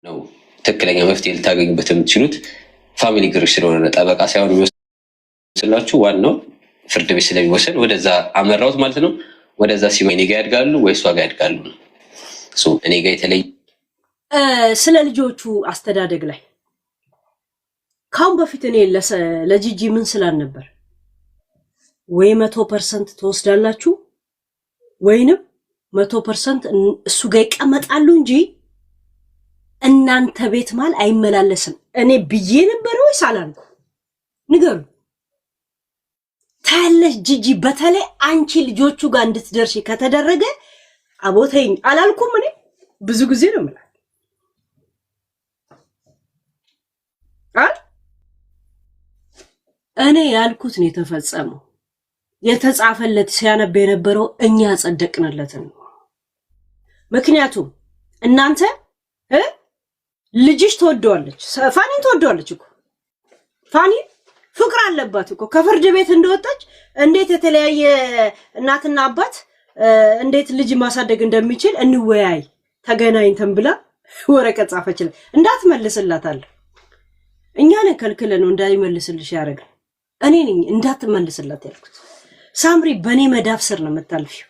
ነው ትክክለኛ መፍትሄ ልታገኙበት የምትችሉት ፋሚሊ ግሩፕ ስለሆነ ጠበቃ ሳይሆን የሚወስላችሁ ዋናው ፍርድ ቤት ስለሚወሰን ወደዛ አመራውት ማለት ነው። ወደዛ ሲሆን እኔ ጋር ያድጋሉ ወይ እሷ ጋር ያድጋሉ ነው። እኔ ጋር የተለየ ስለ ልጆቹ አስተዳደግ ላይ ካሁን በፊት እኔ ለጂጂ ምን ስላል ነበር ወይ 100% ትወስዳላችሁ ወይንም 100% እሱ ጋር ይቀመጣሉ እንጂ እናንተ ቤት ማል አይመላለስም። እኔ ብዬ ነበር ወይ ሳላልኩ ንገሩ። ታለሽ ጂጂ በተለይ አንቺ ልጆቹ ጋር እንድትደርሺ ከተደረገ አቦተኝ አላልኩም። እኔ ብዙ ጊዜ ነው ማለት እኔ ያልኩት ነው የተፈጸመው። የተጻፈለት ሲያነብ የነበረው እኛ ጸደቅንለትን። ምክንያቱም እናንተ ልጅሽ ተወደዋለች፣ ፋኒ ተወደዋለች እኮ ፋኒ ፍቅር አለባት እኮ ከፍርድ ቤት እንደወጣች እንዴት የተለያየ እናትና አባት እንዴት ልጅ ማሳደግ እንደሚችል እንወያይ ተገናኝተን ብላ ወረቀት ጻፈችላት። እንዳትመልስላታለህ እኛን ከልክለ ነው እንዳይመልስልሽ ያደርጋል። እኔ ነኝ እንዳትመልስላት ያልኩት። ሳምሪ በኔ መዳፍ ስር ነው የምታልፊው።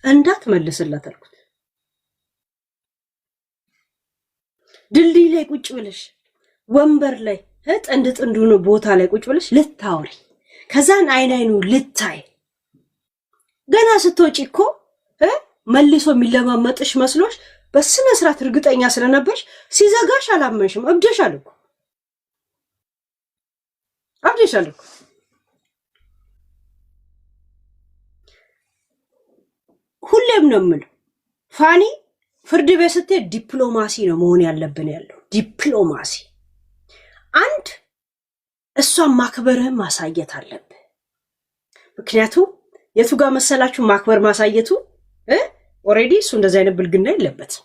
እንዳትመልስላት አልኩት። ድልድይ ላይ ቁጭ ብለሽ ወንበር ላይ ጥንድ ጥንዱ ነው ቦታ ላይ ቁጭ ብለሽ ልታወሪ ከዛን አይኑ ልታይ ገና ስትወጪ እኮ መልሶ የሚለማመጥሽ መስሎሽ በስነ ስርዓት እርግጠኛ ስለነበርሽ ሲዘጋሽ አላመንሽም። አብደሻል እኮ አብደሻል እኮ። ሁሌም ነው የምለው ፋኒ ፍርድ ቤት ስትሄድ ዲፕሎማሲ ነው መሆን ያለብን ያለው ዲፕሎማሲ። አንድ እሷን ማክበርህን ማሳየት አለብህ። ምክንያቱም የቱ ጋር መሰላችሁ ማክበር ማሳየቱ ኦሬዲ እሱ እንደዚህ አይነት ብልግና የለበትም።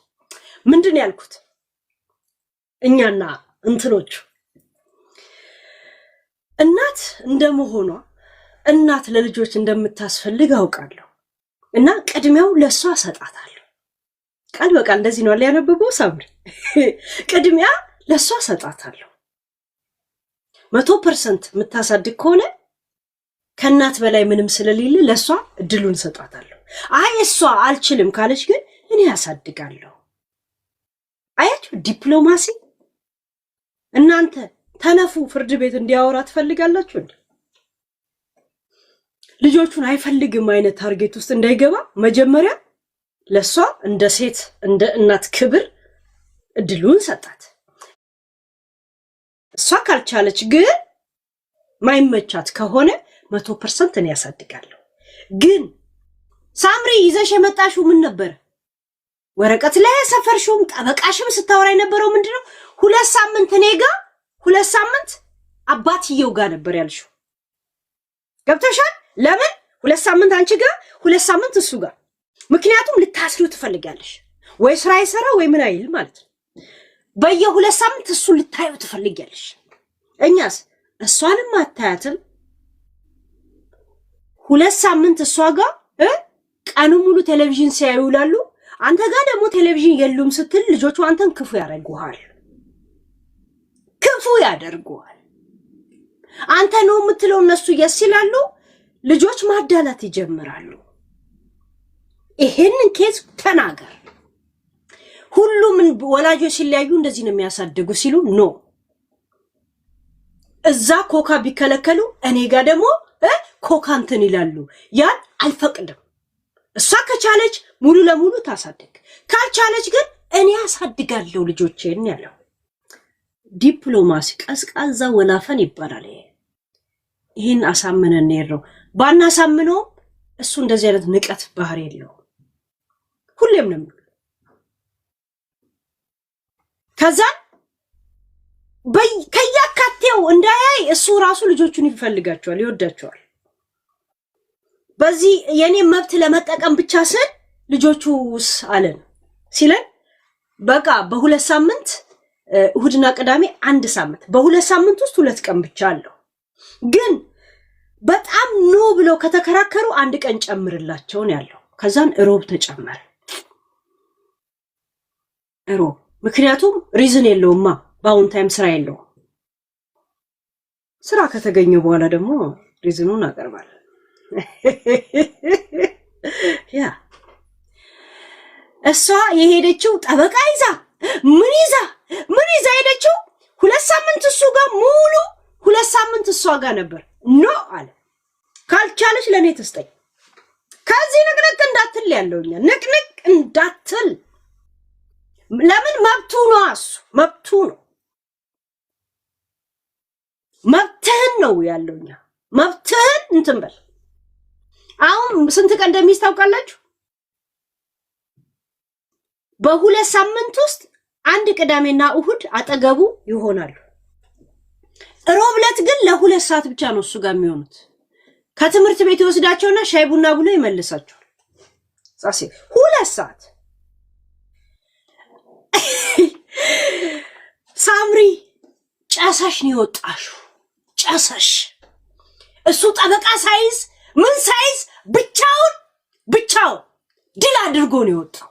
ምንድን ያልኩት እኛና እንትኖቹ እናት እንደመሆኗ እናት ለልጆች እንደምታስፈልግ አውቃለሁ እና ቅድሚያው ለሷ ሰጣታለሁ። ቃል በቃል እንደዚህ ነው ያነበበው ሳምሪ። ቅድሚያ ለሷ ሰጣታለሁ። 100% የምታሳድግ ከሆነ ከእናት በላይ ምንም ስለሌለ ለሷ እድሉን ሰጣታለሁ። አይ እሷ አልችልም ካለች ግን እኔ ያሳድጋለሁ። አያችሁ ዲፕሎማሲ። እናንተ ተነፉ ፍርድ ቤት እንዲያወራ ትፈልጋላችሁ እንዴ? ልጆቹን አይፈልግም አይነት ታርጌት ውስጥ እንዳይገባ መጀመሪያ ለሷ እንደ ሴት እንደ እናት ክብር እድሉን ሰጣት። እሷ ካልቻለች ግን ማይመቻት ከሆነ 100% እኔ ያሳድጋለሁ። ግን ሳምሪ ይዘሽ የመጣሽው ምን ነበር? ወረቀት ላይ ሰፈርሽውም ጠበቃሽም ስታወራ የነበረው ምንድነው? 2 ሳምንት እኔ ጋር 2 ሳምንት አባትየው ጋር ነበር ያልሽው። ገብተሻል? ለምን 2 ሳምንት አንቺ ጋር 2 ሳምንት እሱ ጋር? ምክንያቱም ልታስሪው ትፈልጋለሽ ወይ ስራ ይሰራ ወይ ምን አይል ማለት ነው። በየ2 ሳምንት እሱ ልታዩ ትፈልጋለሽ። እኛስ እሷንም አታያትም። 2 ሳምንት እሷ ጋር ቀኑ ሙሉ ቴሌቪዥን ሲያዩ ይውላሉ። አንተ ጋር ደግሞ ቴሌቪዥን የሉም ስትል ልጆቹ አንተን ክፉ ያደርጉሃል። ክፉ ያደርጉሃል። አንተ ነው የምትለው እነሱ ይስላሉ። ልጆች ማዳላት ይጀምራሉ። ይሄንን ኬዝ ተናገር። ሁሉም ወላጆች ሲለያዩ እንደዚህ ነው የሚያሳድጉ ሲሉ ኖ እዛ ኮካ ቢከለከሉ እኔ ጋር ደግሞ ኮካ እንትን ይላሉ። ያን አልፈቅድም። እሷ ከቻለች ሙሉ ለሙሉ ታሳድግ፣ ካልቻለች ግን እኔ ያሳድጋለሁ ልጆቼን ያለው ዲፕሎማሲ። ቀዝቃዛ ወላፈን ይባላል። ይሄን አሳምነን ነው ባናሳምነው እሱ እንደዚህ አይነት ንቀት ባህሪ የለው። ሁሌም ነው ከዛ ከያካቴው እንዳያይ እሱ ራሱ ልጆቹን ይፈልጋቸዋል፣ ይወዳቸዋል። በዚህ የኔ መብት ለመጠቀም ብቻ ስል ልጆቹስ አለን ሲለን በቃ በ2 ሳምንት እሁድና ቅዳሜ 1 ሳምንት በ2 ሳምንት ውስጥ 2 ቀን ብቻ አለው። ግን በጣም ኖ ብለው ከተከራከሩ 1 ቀን ጨምርላቸው ነው ያለው። ከዛን ሮብ ተጨመረ። እሮብ ምክንያቱም ሪዝን የለውማ በአሁን ታይም ስራ የለው ስራ ከተገኘ በኋላ ደግሞ ሪዝኑን አቀርባለሁ ያ እሷ የሄደችው ጠበቃ ይዛ ምን ይዛ ሄደችው 2 ሳምንት እሱ ጋር ሙሉ 2 ሳምንት እሷ ጋር ነበር ኖ አለ ካልቻለች ለኔ ተስጠኝ ከዚህ ንቅንቅ እንዳትል ያለውኛ ንቅንቅ እንዳትል ለምን መብቱ ነው እሱ መብቱ ነው መብትህን ነው ያለውኛ መብትህን እንትን በል አሁን ስንት ቀን እንደሚስታውቃላችሁ በ2 ሳምንት ውስጥ አንድ ቅዳሜና እሁድ አጠገቡ ይሆናሉ ሮብ ዕለት ግን ለ2 ሰዓት ብቻ ነው እሱ ጋር የሚሆኑት ከትምህርት ቤት ይወስዳቸውና ሻይ ቡና ብሎ ይመልሳቸዋል ጻሴ 2 ሰዓት ሳምሪ ጫሳሽ ነው የወጣሽው ጫሳሽ እሱ ጠበቃ ሳይዝ ምን ሳይዝ ብቻውን ድል አድርጎ ነው የወጣው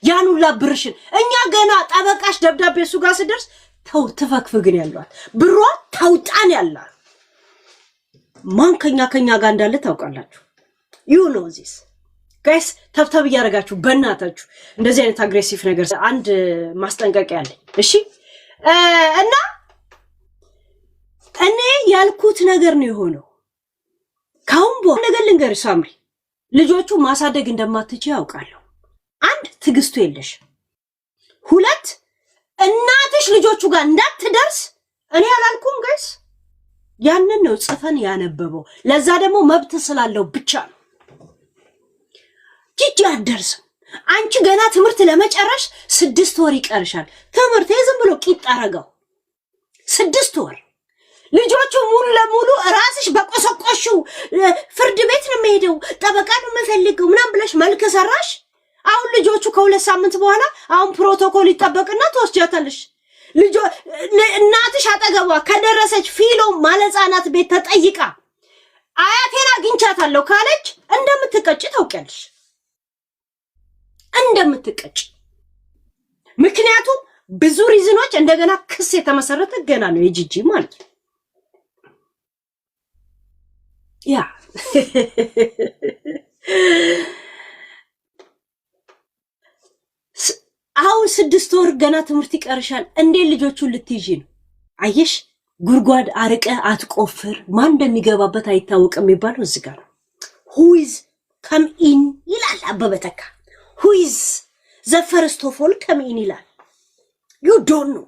ያኑላ ብርሽን እኛ ገና ጠበቃሽ ደብዳቤ እሱ ጋር ሲደርስ ተው ትፈክፍግን ያሏት ብሯ ታውጣን ያላል ማን ከኛ ጋር እንዳለ ታውቃላችሁ you know this guys ተብተብ ያረጋችሁ በእናታችሁ እንደዚህ አይነት አግሬሲቭ ነገር አንድ ማስጠንቀቂያ አለኝ እሺ እና እኔ ያልኩት ነገር ነው የሆነው ካሁን በኋላ ነገር ልንገርሽ ሳምሪ ልጆቹ ማሳደግ እንደማትችይ ያውቃለሁ አንድ ትግስቱ የለሽ ሁለት እናትሽ ልጆቹ ጋር እንዳትደርስ እኔ ያላልኩም ጋይስ ያንን ነው ጽፈን ያነበበው ለዛ ደግሞ መብት ስላለው ብቻ ነው ጂጂ አደርስ አንቺ ገና ትምህርት ለመጨረሽ 6 ወር ይቀርሻል ትምህርት ዝም ብሎ ቂጥ አረጋው 6 ወር ልጆቹ ሙሉ ለሙሉ ራስሽ በቆሰቆሹ ፍርድ ቤት ነው የሚሄደው ጠበቃ ነው የምፈልገው ምናም ብለሽ መልክ ሰራሽ አሁን ልጆቹ ከ2 ሳምንት በኋላ አሁን ፕሮቶኮል ይጠበቅና ተወስጃታለሽ ልጆ እናትሽ አጠገቧ ከደረሰች ፊሎ ማለጻናት ቤት ተጠይቃ አያቴን አግኝቻታለሁ ካለች እንደምትቀጭ ታውቂያለሽ እንደምትቀጭ ምክንያቱም ብዙ ሪዝኖች እንደገና ክስ የተመሰረተ ገና ነው የጂጂ ማለት ነው ያ አሁን 6 ወር ገና ትምህርት ይቀርሻል እንዴ ልጆቹን ልትይጂ ነው አየሽ ጉርጓድ አርቀ አትቆፍር ማን እንደሚገባበት አይታወቅም የሚባለው እዚህ ጋር ነው who is come in ይላል አበበተካ who is the first of all come in ይላል you don't know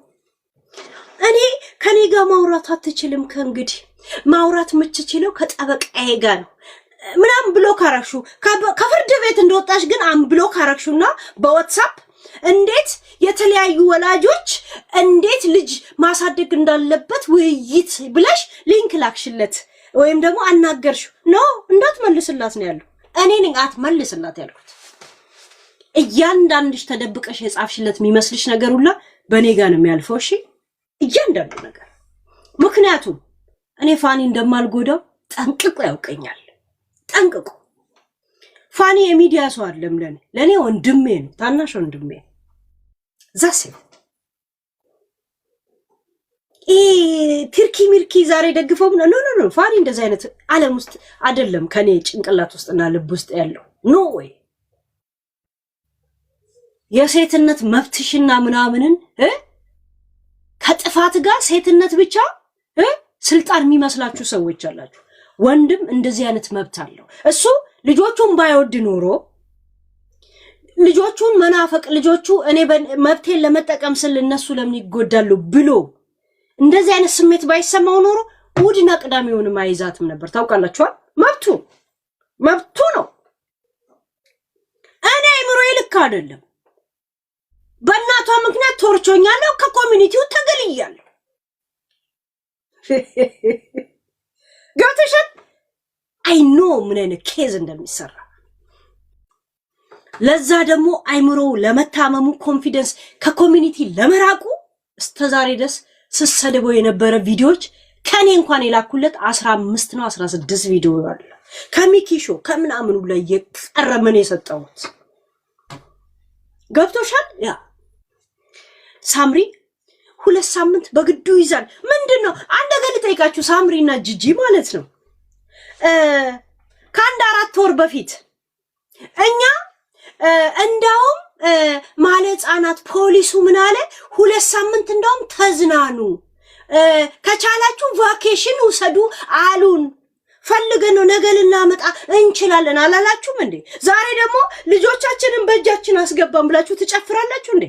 እኔ ከኔ ጋር ማውራት አትችልም ከእንግዲህ ማውራት የምትችለው ከጠበቃዬ ጋር ነው ምናም ብሎክ አረግሹ ከፍርድ ቤት እንደወጣሽ ግን አም ብሎክ አረግሹና በዋትስአፕ እንዴት የተለያዩ ወላጆች እንዴት ልጅ ማሳደግ እንዳለበት ውይይት ብለሽ ሊንክ ላክሽለት ወይም ደግሞ አናገርሽው ነው እንዳትመልስላት ነው ያለው እኔ ነኝ አትመልስላት ያልኩት እያንዳንድሽ ተደብቀሽ የጻፍሽለት የሚመስልሽ ነገር ሁላ በኔ ጋር ነው የሚያልፈው እሺ እያንዳንዱ ነገር ምክንያቱም እኔ ፋኒ እንደማልጎዳው ጠንቅቆ ያውቀኛል ጠንቅቆ ፋኒ የሚዲያ ሰው አይደለም ለኔ ወንድሜ ነው ታናሽ ወንድሜ ዛሴ ትርኪ ሚርኪ ዛሬ ደግፈው ኖ ፋኒ እንደዚህ አይነት ዓለም ውስጥ አይደለም ከኔ ጭንቅላት ውስጥና ልብ ውስጥ ያለው ኖ ወይ የሴትነት መብትሽና ምናምንን ከጥፋት ጋር ሴትነት ብቻ ስልጣን የሚመስላችሁ ሰዎች አላችሁ ወንድም እንደዚህ አይነት መብት አለው እሱ ልጆቹን ባይወድ ኖሮ ልጆቹን መናፈቅ ልጆቹ እኔ መብቴን ለመጠቀም ስል እነሱ ለምን ይጎዳሉ ብሎ እንደዚህ አይነት ስሜት ባይሰማው ኖሮ እሑድና ቅዳሜውን ማይዛትም ነበር ታውቃላችሁ መብቱ ነው እኔ አይምሮዬ ልክ አይደለም በእናቷ ምክንያት ተወርቾኛለሁ ከኮሚኒቲው ተገልያለሁ ገብተሻል አይ ኖ ምን አይነት ኬዝ እንደሚሰራ ለዛ ደግሞ አይምሮ ለመታመሙ ኮንፊደንስ ከኮሚኒቲ ለመራቁ እስተዛሬ ድረስ ስሰደበው የነበረ ቪዲዮዎች ከኔ እንኳን የላኩለት 15 ነው 16 ቪዲዮ አለ ከሚኪሾ ከምናምኑ ላይ የቀረመን የሰጠውት ገብቶሻል ያ ሳምሪ 2 ሳምንት በግዱ ይዛል። ምንድነው አንድ ነገር ልጠይቃችሁ፣ ሳምሪና ጂጂ ማለት ነው ከአንድ 4 ወር በፊት እኛ እንዳውም ማለት ህጻናት ፖሊሱ ምን አለ 2 ሳምንት እንዳውም ተዝናኑ ከቻላችሁ ቫኬሽን ውሰዱ አሉን። ፈልገን ነው ነገ ልናመጣ እንችላለን አላላችሁም እንዴ? ዛሬ ደግሞ ልጆቻችንን በእጃችን አስገባን ብላችሁ ትጨፍራላችሁ እንዴ?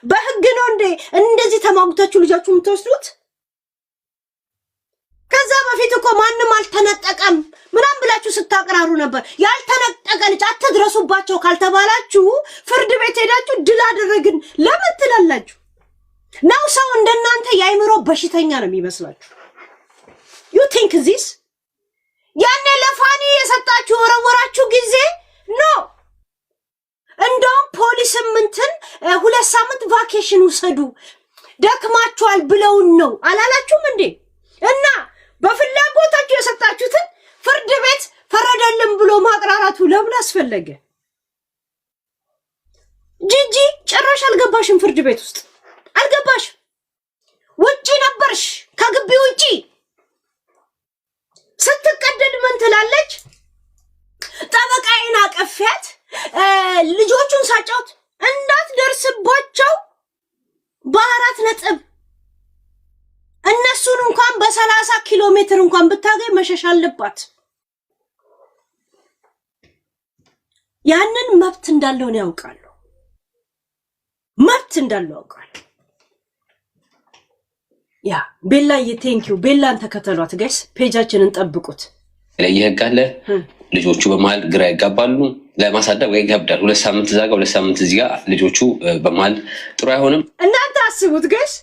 በህግ ነው እንዴ እንደዚህ ተማጉታችሁ ልጃችሁ የምትወስዱት? ከዛ በፊት እኮ ማንም አልተነጠቀም ምናምን ብላችሁ ስታቀራሩ ነበር። ያልተነጠቀ ልጅ አትድረሱባቸው ካልተባላችሁ ፍርድ ቤት ሄዳችሁ ድል አደረግን ለምን ትላላችሁ? ነው ሰው እንደናንተ የአይምሮ በሽተኛ ነው የሚመስላችሁ? you think this ያኔ ለፋኒ የሰጣችሁ ወረወራችሁ ጊዜ ኖ እንደውም ፖሊስም እንትን 2 ሳምንት ቫኬሽን ውሰዱ ደክማችኋል ብለውን ነው አላላችሁም እንዴ? እና በፍላጎታችሁ የሰጣችሁትን ፍርድ ቤት ፈረደልን ብሎ ማቅራራቱ ለምን አስፈለገ? ጂጂ ጭራሽ አልገባሽም፣ ፍርድ ቤት ውስጥ አልገባሽም። ውጪ ነበርሽ፣ ከግቢ ውጪ ስትቀደድ ምን ትላለች? ጠበቃዬን አቀፊያት ልጆቹን ሳጫውት እንዳትደርስባቸው በ4 ነጥብ እነሱን እንኳን በ30 ኪሎ ሜትር እንኳን ብታገኝ መሸሽ አለባት። ያንን መብት እንዳለው ነው ያውቃሉ። መብት እንዳለው ያውቃሉ። ያ ቤላዬ ቴንኪው። ቤላን ተከተሏት ጋይስ፣ ፔጃችንን ጠብቁት። ለየህግ አለ። ልጆቹ በመሃል ግራ ይጋባሉ። ለማሳደግ ወይ ይከብዳል። 2 ሳምንት እዛ ጋር 2 ሳምንት እዚህ ጋር ልጆቹ በመሃል ጥሩ አይሆንም። እናንተ አስቡት ጋይስ